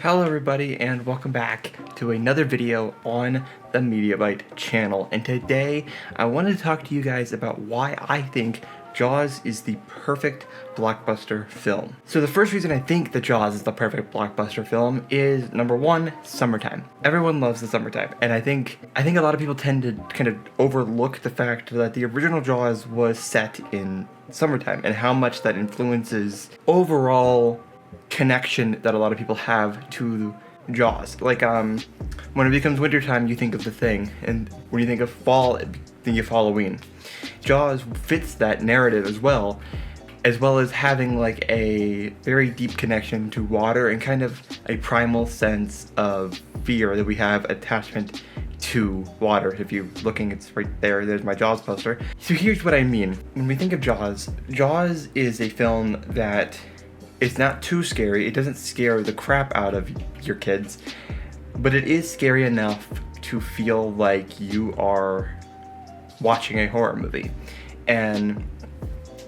Hello everybody and welcome back to another video on the Mediabyte channel, and today I wanted to talk to you guys about why I think Jaws is the perfect blockbuster film. So the first reason I think that Jaws is the perfect blockbuster film is, number one, summertime. Everyone loves the summertime, and I think a lot of people tend to kind of overlook the fact that the original Jaws was set in summertime and how much that influences overall connection that a lot of people have to Jaws. Like, when it becomes wintertime, you think of The Thing, and when you think of fall, you think of Halloween. Jaws fits that narrative as well as having like a very deep connection to water and kind of a primal sense of fear that we have attachment to water. If you're looking, it's right there, there's my Jaws poster. So here's what I mean. When we think of Jaws, Jaws is a film that it's not too scary. It doesn't scare the crap out of your kids, but it is scary enough to feel like you are watching a horror movie. And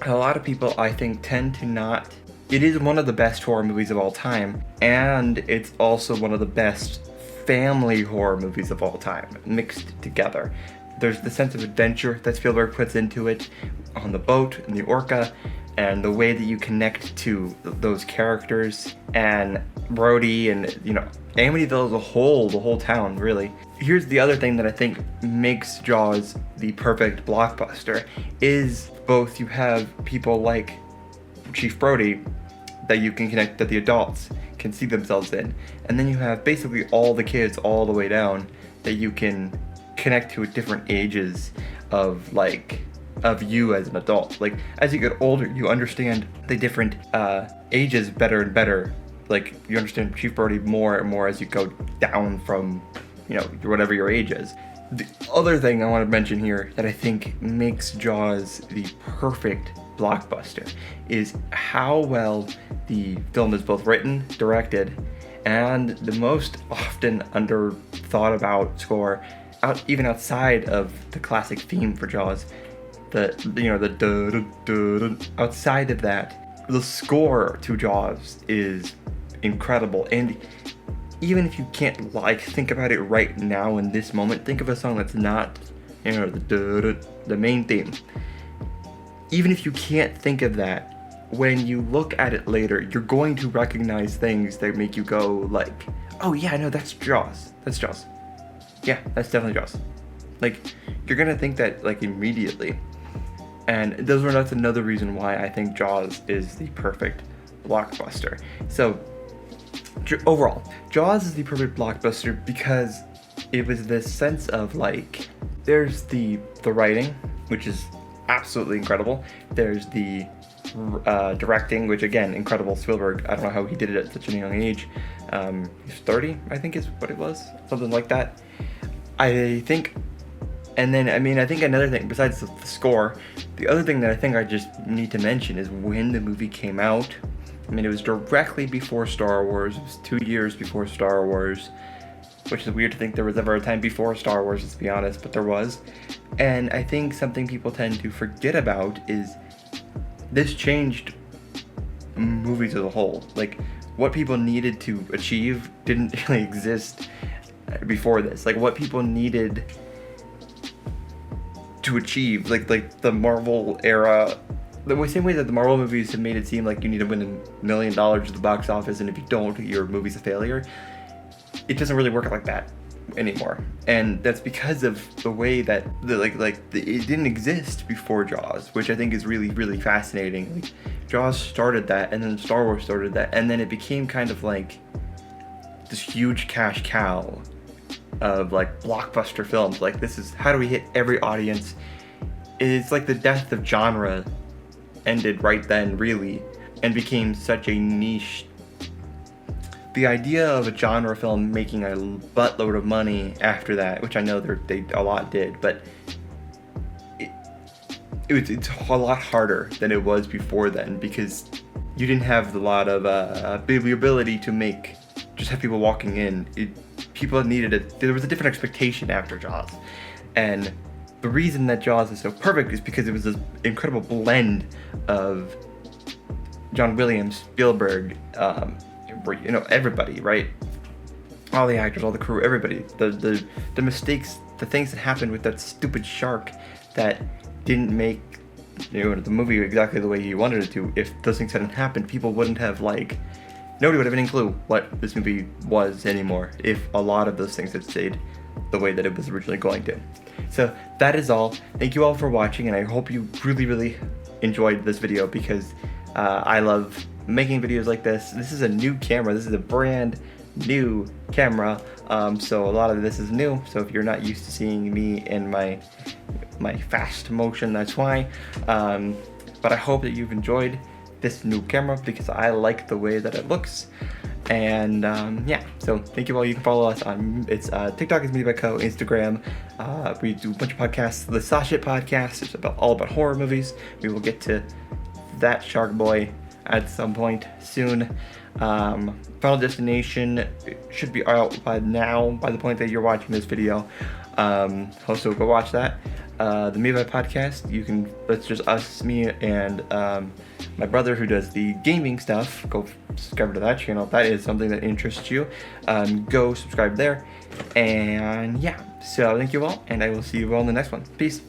a lot of people, I think, tend to not. It is one of the best horror movies of all time, and it's also one of the best family horror movies of all time, mixed together. There's the sense of adventure that Spielberg puts into it on the boat and the orca, and the way that you connect to those characters and Brody and, Amityville as a whole, the whole town, really. Here's the other thing that I think makes Jaws the perfect blockbuster is both you have people like Chief Brody that you can connect, that the adults can see themselves in, and then you have basically all the kids all the way down that you can connect to at different ages of you as an adult. Like, as you get older, you understand the different ages better and better. Like, you understand Chief Brody more and more as you go down from, whatever your age is. The other thing I want to mention here that I think makes Jaws the perfect blockbuster is how well the film is both written, directed, and the most often under thought about score, even outside of the classic theme for Jaws. Outside of that, the score to Jaws is incredible. And even if you can't think about it right now in this moment, think of a song that's not the main theme. Even if you can't think of that, when you look at it later, you're going to recognize things that make you go like, oh yeah, no, that's Jaws. That's Jaws. Yeah, that's definitely Jaws. Like, you're gonna think that immediately. And that's another reason why I think Jaws is the perfect blockbuster. So, overall, Jaws is the perfect blockbuster because it was this sense of there's the writing, which is absolutely incredible. There's the directing, which again, incredible. Spielberg, I don't know how he did it at such a young age. He's 30, I think is what it was, something like that. I think another thing, besides the score, the other thing that I think I just need to mention is when the movie came out. It was directly before Star Wars. It was 2 years before Star Wars, which is weird to think there was ever a time before Star Wars, let's be honest, but there was. And I think something people tend to forget about is this changed movies as a whole. What people needed to achieve didn't really exist before this. What people needed to achieve, the Marvel era, the same way that the Marvel movies have made it seem like you need to win $1 million at the box office, and if you don't, your movie's a failure. It doesn't really work like that anymore, and that's because of the way that it didn't exist before Jaws, which I think is really, really fascinating. Jaws started that, and then Star Wars started that, and then it became kind of this huge cash cow of blockbuster films. This is how do we hit every audience. It's the death of genre ended right then, really, and became such a niche. The idea of a genre film making a buttload of money after that, which I know they a lot did, but it's a lot harder than it was before then, because you didn't have a lot of the ability to just have people walking in. People needed it. There was a different expectation after Jaws, and the reason that Jaws is so perfect is because it was this incredible blend of John Williams, Spielberg, everybody, right? all the actors, all the crew, everybody, the mistakes, the things that happened with that stupid shark that didn't make the movie exactly the way he wanted it to. If those things hadn't happened, people wouldn't have nobody would have any clue what this movie was anymore if a lot of those things had stayed the way that it was originally going to. So that is all. Thank you all for watching, and I hope you really enjoyed this video, because I love making videos like this. This is a new camera. This is a brand new camera, so a lot of this is new. So if you're not used to seeing me in my fast motion, that's why. But I hope that you've enjoyed this new camera, because I like the way that it looks. And yeah, so thank you all. You can follow us on TikTok is MediaBiteCo, Instagram. We do a bunch of podcasts. The Sashit podcast is all about horror movies. We will get to that Shark Boy at some point soon. Final Destination should be out by now, by the point that you're watching this video. Also go watch that. The MediaBite podcast, that's just us, me, and my brother who does the gaming stuff. Go subscribe to that channel. If that is something that interests you, go subscribe there. And yeah, so thank you all, and I will see you all in the next one. Peace.